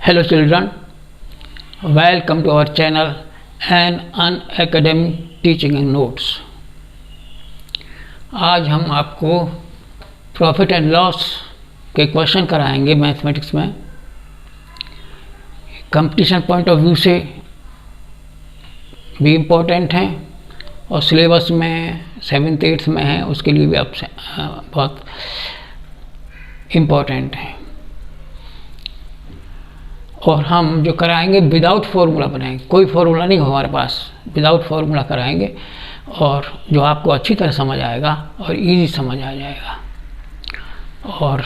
Hello children, welcome to our channel and Unacademy Teaching and Notes। आज हम आपको profit and loss के question कराएंगे मैथमेटिक्स में। कंपटीशन पॉइंट ऑफ व्यू से भी इम्पोर्टेंट हैं और सिलेबस में 7th 8th में है, उसके लिए भी अब बहुत इम्पोर्टेंट है। और हम जो कराएंगे विदाउट फार्मूला बनाएंगे, कोई फार्मूला नहीं हो हमारे पास, विदाउट फार्मूला कराएंगे और जो आपको अच्छी तरह समझ आएगा और इजी समझ आ जाएगा। और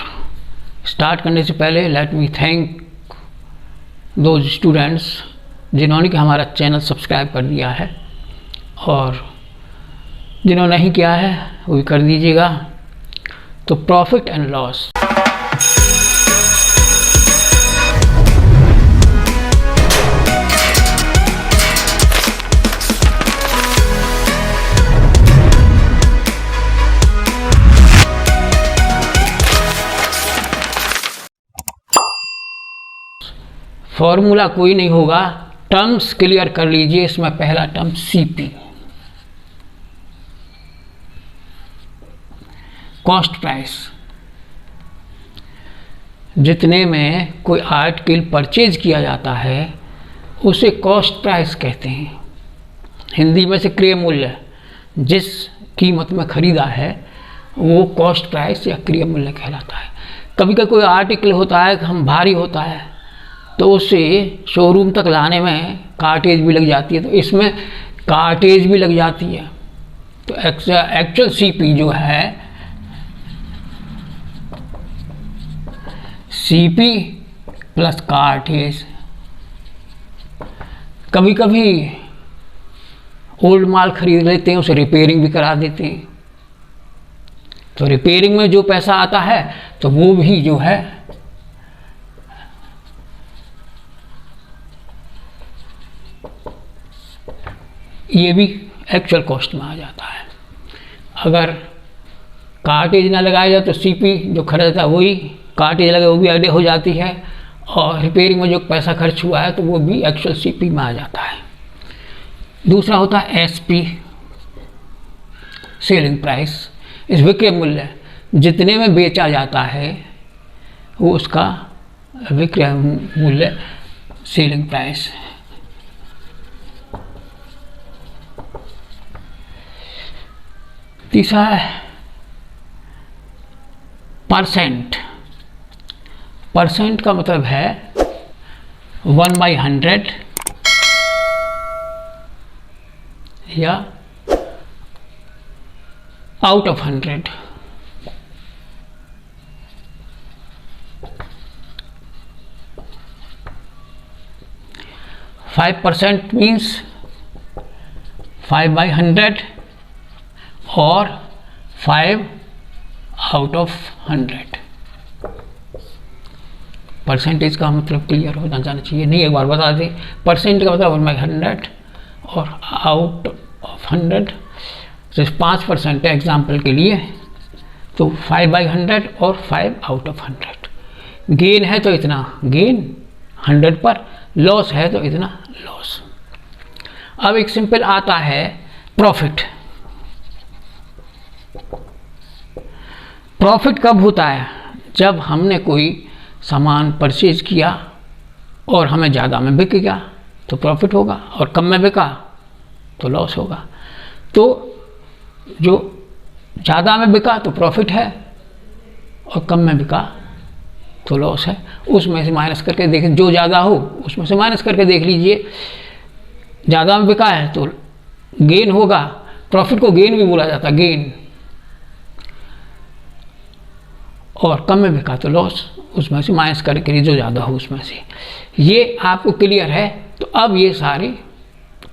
स्टार्ट करने से पहले let me thank those students जिन्होंने कि हमारा चैनल सब्सक्राइब कर दिया है, और जिन्होंने नहीं किया है वो भी कर दीजिएगा। तो प्रॉफिट एंड लॉस, फॉर्मूला कोई नहीं होगा, टर्म्स क्लियर कर लीजिए। इसमें पहला टर्म सीपी, कॉस्ट प्राइस। जितने में कोई आर्टिकल परचेज किया जाता है उसे कॉस्ट प्राइस कहते हैं। हिंदी में से क्रय मूल्य, जिस कीमत में खरीदा है वो कॉस्ट प्राइस या क्रय मूल्य कहलाता है। कभी कभी कोई आर्टिकल होता है कि हम भारी होता है तो उसे शोरूम तक लाने में कार्टेज भी लग जाती है, तो इसमें कार्टेज भी लग जाती है। तो एक्चुअल सीपी जो है, सीपी प्लस कार्टेज। कभी कभी ओल्ड माल खरीद लेते हैं, उसे रिपेयरिंग भी करा देते हैं, तो रिपेयरिंग में जो पैसा आता है तो वो भी जो है ये भी एक्चुअल कॉस्ट में आ जाता है। अगर कार्टेज ना लगाया जाए तो सीपी जो खर्च है वही, कार्टेज लगे वो भी एड हो जाती है, और रिपेयरिंग में जो पैसा खर्च हुआ है तो वो भी एक्चुअल सीपी में आ जाता है। दूसरा होता है एसपी, सेलिंग प्राइस। इस विक्रय मूल्य, जितने में बेचा जाता है वो उसका विक्रय मूल्य, सेलिंग प्राइस। तीसरा है परसेंट। परसेंट का मतलब है 1/100 या आउट ऑफ 100। फाइव % मीन्स 5/100 और 5 आउट ऑफ 100। परसेंटेज का मतलब क्लियर हो जाना चाहिए, नहीं एक बार बता दें। परसेंट का मतलब 1/100 और आउट ऑफ 100। तो 5% है एग्जाम्पल के लिए, तो 5/100 और 5 आउट ऑफ 100। गेन है तो इतना गेन 100 पर, लॉस है तो इतना लॉस। अब एक सिंपल आता है प्रॉफिट। प्रॉफिट कब होता है? जब हमने कोई सामान परचेज किया और हमें ज़्यादा में बिक गया तो प्रॉफिट होगा, और कम में बिका तो लॉस होगा। तो जो ज़्यादा में बिका तो प्रॉफिट है और कम में बिका तो लॉस है। उसमें से माइनस करके देखें, जो ज़्यादा हो उसमें से माइनस करके देख लीजिए। ज़्यादा में बिका है तो गेन होगा, प्रॉफिट को गेन भी बोला जाता है, गेन। और कम में बिका तो लॉस, उसमें से माइनस करके जो ज़्यादा हो उसमें से। ये आपको क्लियर है? तो अब ये सारे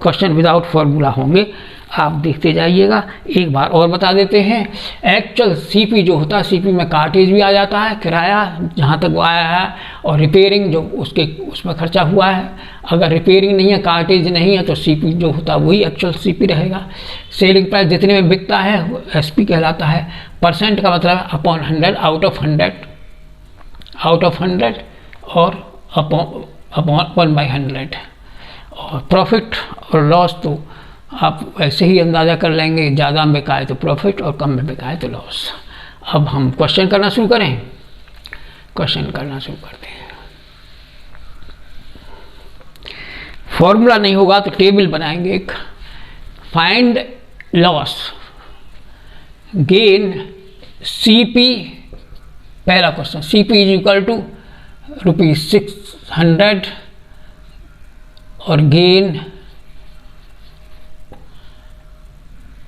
क्वेश्चन विदाउट फार्मूला होंगे, आप देखते जाइएगा। एक बार और बता देते हैं, एक्चुअल सीपी जो होता है, सीपी में कार्टेज भी आ जाता है, किराया जहाँ तक वो आया है, और रिपेयरिंग जो उसमें खर्चा हुआ है। अगर रिपेयरिंग नहीं है, कार्टेज नहीं है, तो सीपी जो होता है वही एक्चुअल सीपी रहेगा। सेलिंग प्राइस जितने में बिकता है वो एसपी कहलाता है। परसेंट का मतलब अपॉन 100, आउट ऑफ 100 और अपॉन 1/100। और प्रॉफिट और लॉस तो आप ऐसे ही अंदाज़ा कर लेंगे, ज़्यादा में बिका है तो प्रॉफिट और कम में बिका है तो लॉस। अब हम क्वेश्चन करना शुरू करें। क्वेश्चन करना शुरू करते हैं। फॉर्मूला नहीं होगा तो टेबल बनाएंगे एक। फाइंड लॉस गेन CP, पहला question, CP is equal to ₹600 और gain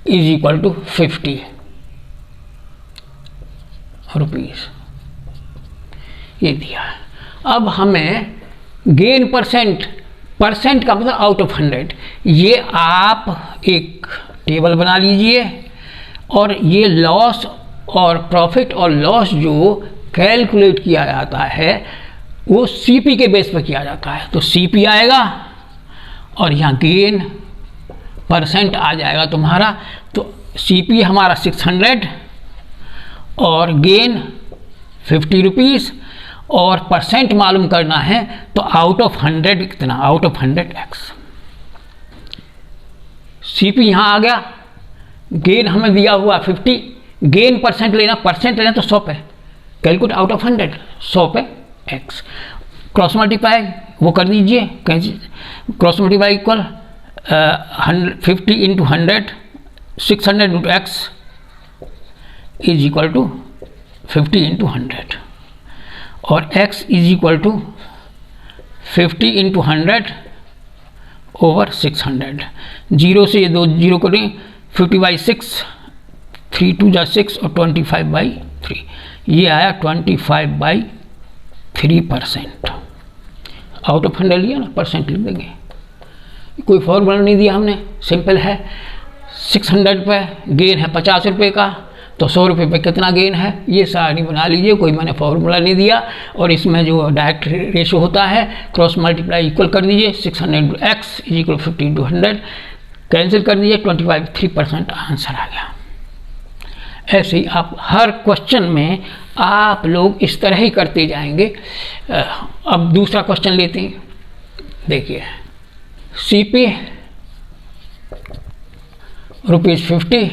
is equal to 50 rupees, ये दिया। अब हमें गेन परसेंट का मतलब आउट ऑफ 100, ये आप एक टेबल बना लीजिए। और ये लॉस और प्रॉफिट और लॉस जो कैलकुलेट किया जाता है वो CP के बेस पर किया जाता है। तो CP आएगा और यहाँ गेन परसेंट आ जाएगा तुम्हारा। तो CP हमारा 600 और गेन 50 रुपीज़, और परसेंट मालूम करना है तो आउट ऑफ 100 कितना, आउट ऑफ 100x। CP यहाँ आ गया, गेन हमें दिया हुआ 50, गेन परसेंट लेना तो 100 पे, कैलकुलेट आउट ऑफ 100, 100 पे x। क्रॉस मल्टीप्लाई वो कर दीजिए, cross multiply equal 50 into 100, 600 into x is equal to 50 into 100, और x is equal to 50 into 100 over 600। Zero से ये दो जीरो करें, 50/6, 3 2 जा 6 और 25/3, ये आया 25/3%। आउट ऑफ 100 लिया ना, परसेंट लिख देंगे, कोई फॉर्मूला नहीं दिया हमने, सिंपल है। 600 पे गेन है 50 रुपये का, तो 100 रुपये पे कितना गेन है ये सारी बना लीजिए, कोई मैंने फॉर्मूला नहीं दिया। और इसमें जो डायरेक्ट रेशो होता है क्रॉस मल्टीप्लाई इक्वल कर दीजिए, 600 into x is equal 50 into 100, cancel कर दीजिए, 25/3% आंसर आ गया। ऐसे ही आप हर क्वेश्चन में आप लोग इस तरह ही करते जाएंगे। अब दूसरा क्वेश्चन लेते हैं, देखिए CP ₹50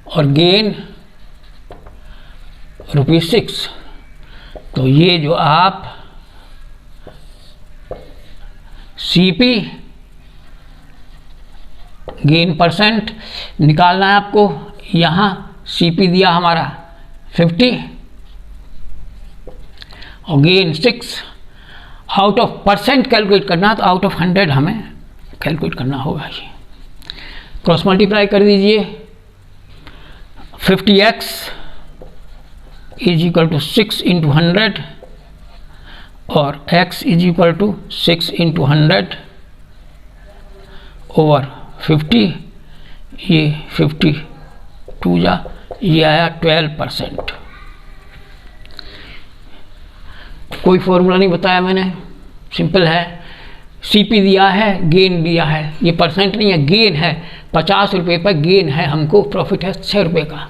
और गेन ₹6। तो ये जो आप CP गेन परसेंट निकालना है आपको, यहाँ CP दिया हमारा 50 और gain 6, out of percent calculate करना, तो आउट ऑफ 100 हमें कैलकुलेट करना होगा। ये क्रॉस मल्टीप्लाई कर दीजिए, 50x is equal to 6 into 100 और x is equal to 6 into 100 over 50, ये 52 जा, ये आया 12%। कोई फॉर्मूला नहीं बताया मैंने, सिंपल है। CP दिया है, गेन दिया है, ये परसेंट नहीं है, गेन है 50 रुपये पर गेन है, हमको प्रॉफिट है 6 रुपये का,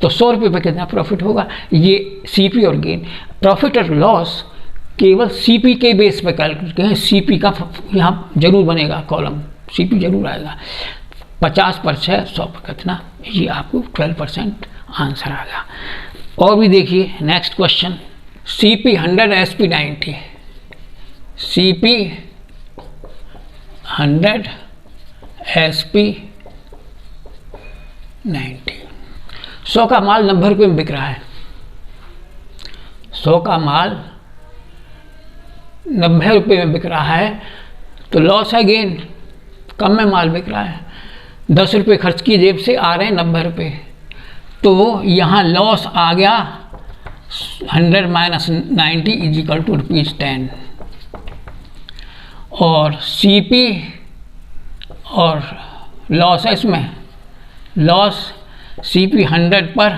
तो 100 रुपये पर कितना प्रॉफिट होगा, ये CP और गेन। प्रॉफिट और लॉस केवल CP के बेस पर कैलकुलेट करें, CP का यहाँ जरूर बनेगा कॉलम, CP जरूर आएगा। 50 पर 6, 100 पर कितना, ये आपको 12% आंसर आ गया। और भी देखिए next question, CP 100 SP 90, CP 100 SP 90, 100 का माल 90 रुपये में बिक रहा है। 100 का माल 90 रुपये में बिक रहा है, तो लॉस है गेन, कम में माल बिक रहा है। 10 रुपये खर्च किए जेब से, आ रहे हैं 90 रुपये, तो यहाँ लॉस आ गया 100 माइनस 90 इज इक्वल टू ₹10। और CP और लॉस है, इसमें लॉस CP 100 पर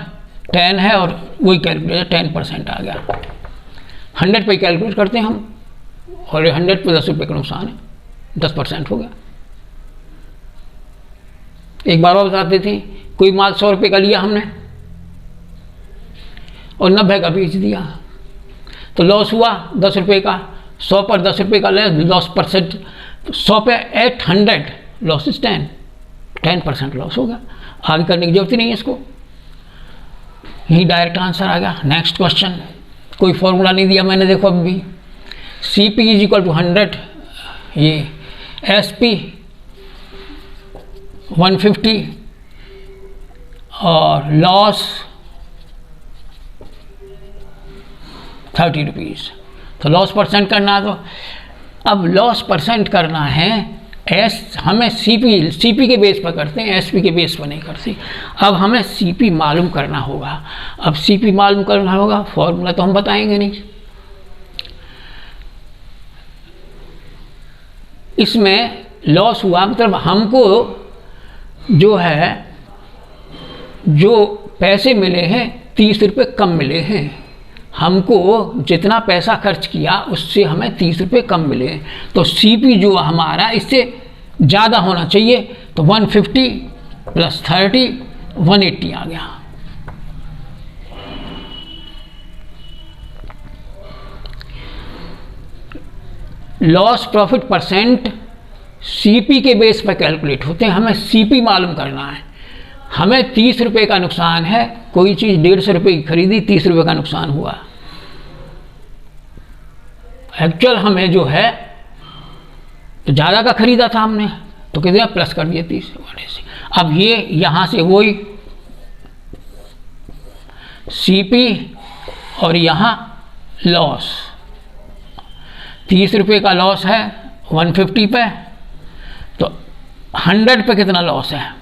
10 है और वही कैलकुलेट 10% आ गया। 100 पे कैलकुलेट करते हैं हम, और 100 पे 10 रुपये का नुकसान है, 10% हो गया। एक बार और बताते थे, कोई माल 100 रुपये का लिया हमने और 90 का बेच दिया, तो लॉस हुआ 10 रुपये का, 100 पर 10 रुपये का लॉस परसेंट, 100 पे 800 लॉस इज 10% लॉस होगा। आगे करने की जरूरत ही नहीं है इसको, यही डायरेक्ट आंसर आ गया। नेक्स्ट क्वेश्चन, कोई फॉर्मूला नहीं दिया मैंने, देखो अब भी CP इज इक्वल टू 100, ये SP 150 और लॉस 30 रुपीज़। तो लॉस परसेंट करना है, तो अब लॉस परसेंट करना है हमें CP के बेस पर करते हैं, SP के बेस पर नहीं करते। अब हमें CP मालूम करना होगा। अब CP मालूम करना होगा, फॉर्मूला तो हम बताएंगे नहीं। इसमें लॉस हुआ मतलब हमको जो है, जो पैसे मिले हैं 30 रुपये कम मिले हैं। हमको जितना पैसा खर्च किया उससे हमें 30 रुपये कम मिले हैं, तो CP जो हमारा इससे ज़्यादा होना चाहिए। तो 150 + 30 180 आ गया। लॉस प्रॉफिट परसेंट CP के बेस पर कैलकुलेट होते हैं। हमें CP मालूम करना है। हमें 30 रुपये का नुकसान है, कोई चीज़ 150 रुपये की खरीदी, 30 रुपये का नुकसान हुआ। एक्चुअल हमें जो है तो ज़्यादा का खरीदा था हमने, तो कितना प्लस कर दिया 30 वाले से। अब ये यहाँ से वही CP और यहाँ लॉस, 30 रुपये का लॉस है 150 पे, तो 100 पे कितना लॉस है,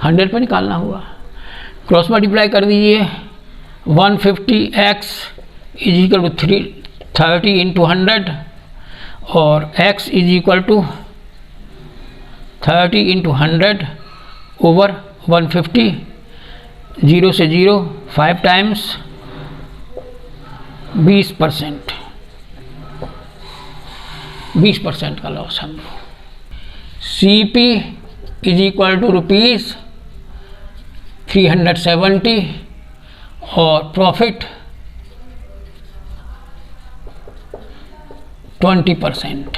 100 पे निकालना हुआ। क्रॉस मल्टीप्लाई कर दीजिए, 150x is equal to 30 into 100 और x is equal to 30 into 100 over 150, 0 से 0 5 टाइम्स 20%, 20% का लॉस हम लोग। CP इज इक्वल टू ₹370 और प्रॉफिट 20%।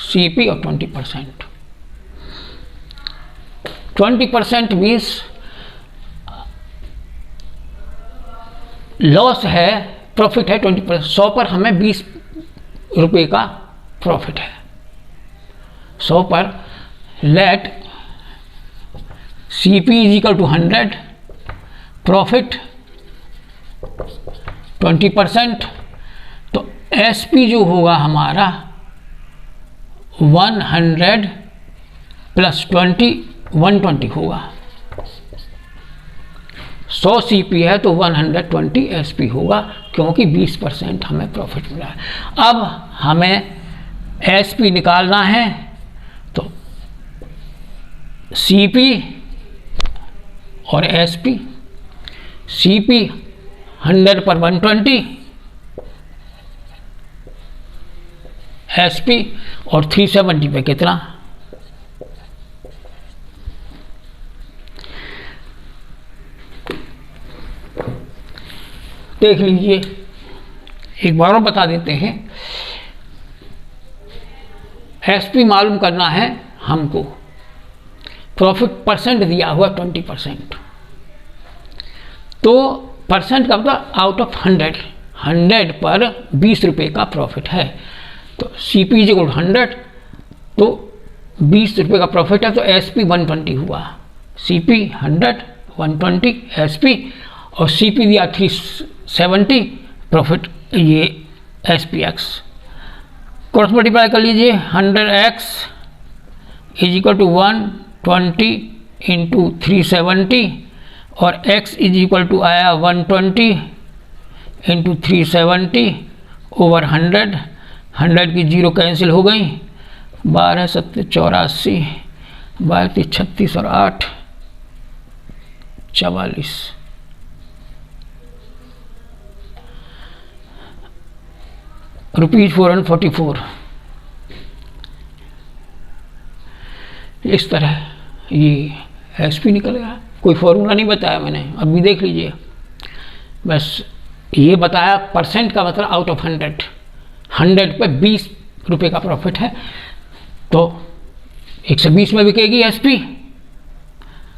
CP और 20%, 20% मीन्स लॉस है, प्रॉफिट है 20%। 100 पर हमें 20 रुपये का प्रॉफिट है। 100 पर let CP is equal to 100, profit 20%, तो SP जो होगा हमारा 100 + 20 120 होगा। 100 CP है तो 120 SP होगा, क्योंकि 20% हमें प्रॉफिट मिला है। अब हमें SP निकालना है, तो CP और SP, CP 100 पर 120, SP और 370 पे कितना, देख लीजिए। एक बार और बता देते हैं, SP मालूम करना है हमको, प्रॉफिट परसेंट दिया हुआ 20%, तो परसेंट का मतलब आउट ऑफ 100, 100 पर 20 रुपये का प्रॉफिट है, तो CP इज इक्वल टू 100, तो 20 रुपये का प्रॉफिट है, तो SP 120 हुआ। CP 100, 120 SP और CP दिया 370, प्रॉफिट ये SPX। क्रॉस मल्टीप्लाई कर लीजिए, 100x is equal to 120 into 370 और x इज इक्वल टू आया 120 इंटू 370 ओवर 100, 100 की 0 कैंसिल हो गई, 12 7 84, 32 36 और 8 44, ₹444। इस तरह ये SP निकलेगा। कोई फॉर्मूला नहीं बताया मैंने, अभी देख लीजिए। बस ये बताया परसेंट का मतलब आउट ऑफ 100, 100 पे 20 रुपये का प्रॉफिट है तो 120 में बिकेगी एसपी।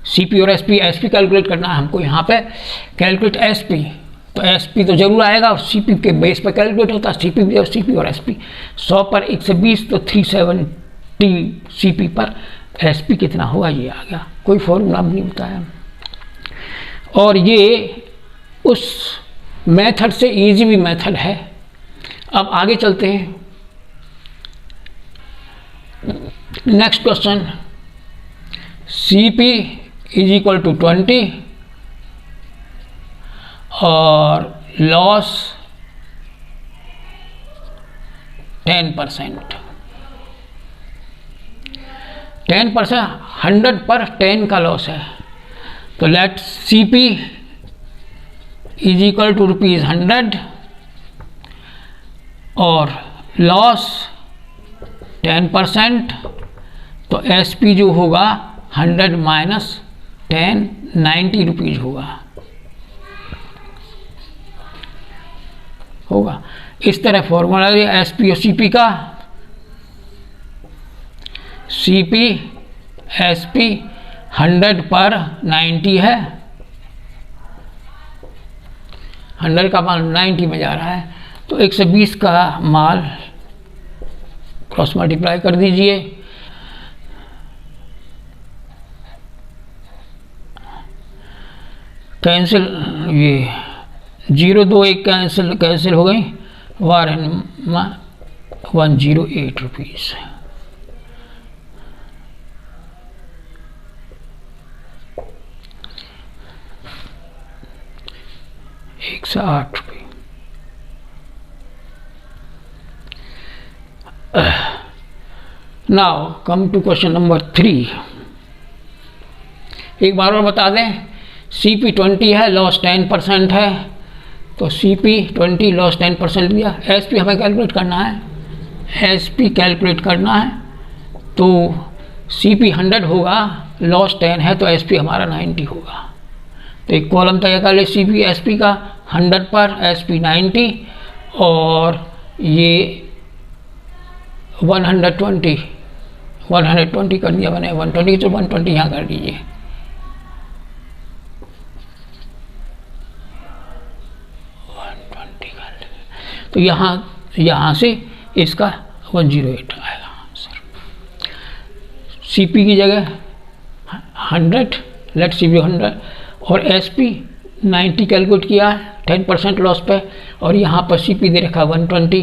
सीपी और एसपी कैलकुलेट करना है हमको यहाँ पे, कैलकुलेट एसपी, तो एसपी तो जरूर आएगा और सीपी के बेस पर कैलकुलेट होता है, सीपी और एसपी। 100 पर 120 तो 370 सीपी पर एसपी कितना होगा ये आ गया, कोई फॉर्मूला नहीं बताया। और ये उस मेथड से इजी भी मेथड है। अब आगे चलते हैं, next question, CP is equal to 20 और लॉस 10%। 10%, 100 पर 10 का लॉस है, तो let CP is equal to ₹100 और लॉस 10%, तो एसपी जो होगा 100 माइनस 10, 90 रुपीज़ होगा। इस तरह फॉर्मूला है एसपी और सीपी का। सीपी एसपी 100 पर 90 है, 100 का माल 90 में जा रहा है, तो 120 का माल क्रॉस मल्टीप्लाई कर दीजिए, कैंसिल, ये 0 2 1 कैंसिल हो गई, 108 रुपीज़। 108 रुपये। Now come to question number 3। एक बार और बता दें, सीपी 20 है, लॉस 10% है, तो सीपी 20 लॉस 10% लिया। एसपी हमें कैलकुलेट करना है, एसपी कैलकुलेट करना है, तो सीपी 100 होगा, लॉस 10 है, तो एसपी हमारा 90 होगा। तो एक कॉलम तैयार कर ले सीपी एसपी का, 100 पर एसपी 90 और ये 120 कर दिया मैंने, 120 तो 120 यहाँ कर दीजिए। तो यहाँ से इसका 108 आएगा आंसर। सीपी की जगह 100, लेट सीपी 100 और एसपी 90 कैलकुलेट किया है 10% लॉस पे, और यहाँ पर सीपी दे रखा 120,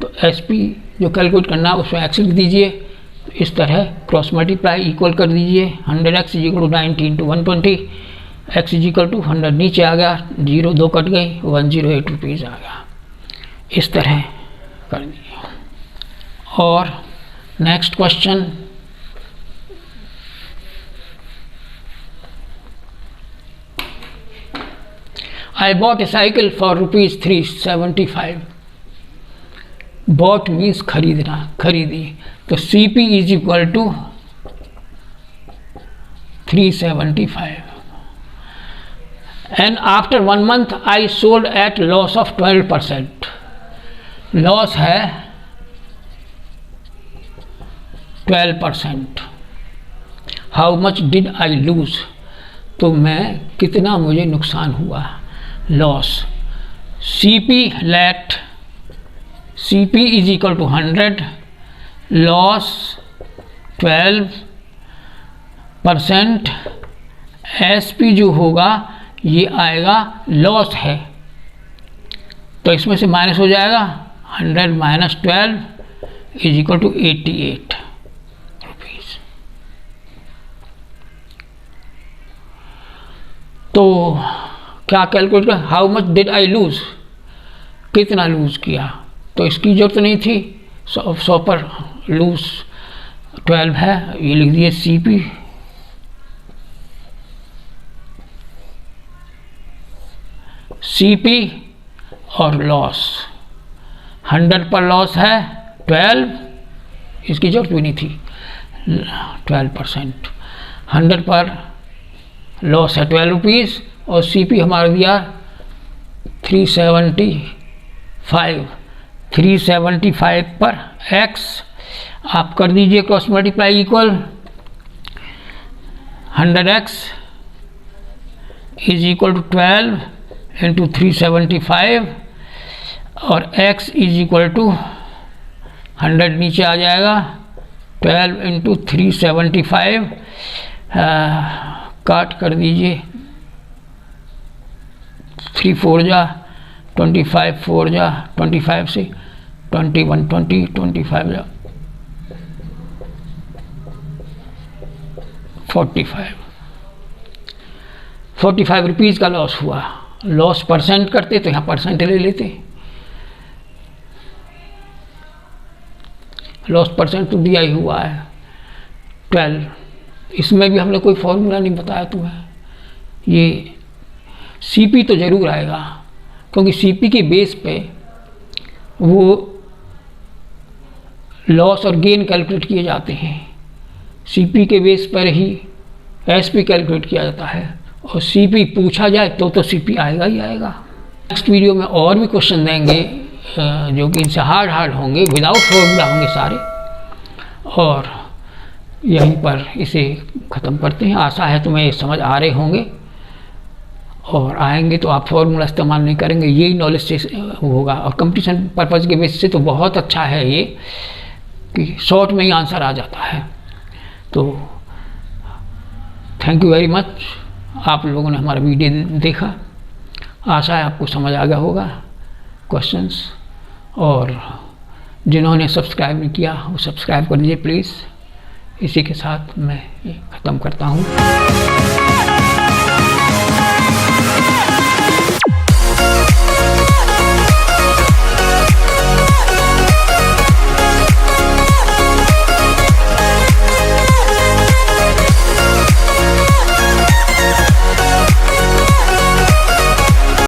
तो एसपी जो कैलकुलेट करना है उसमें एक्स लिख दीजिए। इस तरह क्रॉस मल्टीप्लाई इक्वल कर दीजिए, 100x is equal to 90 into 120, x is equal to 100 नीचे आ गया, 0 2 कट गई, 108 रुपीज़ आ गया। इस तरह कर दिए। और next question, I bought a cycle for ₹375। bought means खरीदना, खरीदी, तो CP is equal to 375 and after 1 month I sold at loss of 12%। Loss है 12%। How much did I lose, तो मैं कितना मुझे नुकसान हुआ, loss. CP let CP is equal to 100, loss 12%, SP जो होगा ये आएगा, लॉस है तो इसमें से माइनस हो जाएगा, 100 minus 12 is equal to 88 rupees. तो क्या कैलकुलेट कर, how much did I lose, कितना लूज किया, तो इसकी जरूरत नहीं थी, 100 पर लूज 12 है, ये लिख दिए सीपी और लॉस। 100 पर लॉस है 12, इसकी जरूरत भी नहीं थी, 12%। 100 पर लॉस है 12 रुपीज़ और सीपी हमारा दिया 375 पर x आप कर दीजिए cross multiply equal 100x is equal to 12 into 375 और x इज इक्वल टू 100 नीचे आ जाएगा 12 इंटू 375 काट कर दीजिए 3 4 जा 25 4 जा 25 से 21 20 25 जा 45 रुपीज़ का लॉस हुआ। लॉस परसेंट करते तो यहाँ परसेंट ले लेते, लॉस परसेंट तो दिया ही हुआ है 12। इसमें भी हमने कोई फॉर्मूला नहीं बताया तुम्हें। ये सीपी तो ज़रूर आएगा क्योंकि सीपी के बेस पे वो लॉस और गेन कैलकुलेट किए जाते हैं। सीपी के बेस पर ही एसपी कैलकुलेट किया जाता है और सीपी पूछा जाए तो सीपी आएगा ही आएगा। नेक्स्ट वीडियो में और भी क्वेश्चन देंगे जो कि इनसे हार्ड होंगे, विदाउट फॉर्मूला होंगे सारे, और यहीं पर इसे ख़त्म करते हैं। आशा है तुम्हें ये समझ आ रहे होंगे और आएंगे तो आप फॉर्मूला इस्तेमाल नहीं करेंगे, यही नॉलेज से होगा। और कंपटीशन पर्पज़ के बेस से तो बहुत अच्छा है ये कि शॉर्ट में ही आंसर आ जाता है। तो थैंक यू वेरी मच, आप लोगों ने हमारा वीडियो देखा। आशा है आपको समझ आ गया होगा क्वेश्चंस, और जिन्होंने सब्सक्राइब नहीं किया वो सब्सक्राइब कर दीजिए प्लीज़। इसी के साथ मैं ख़त्म करता हूँ।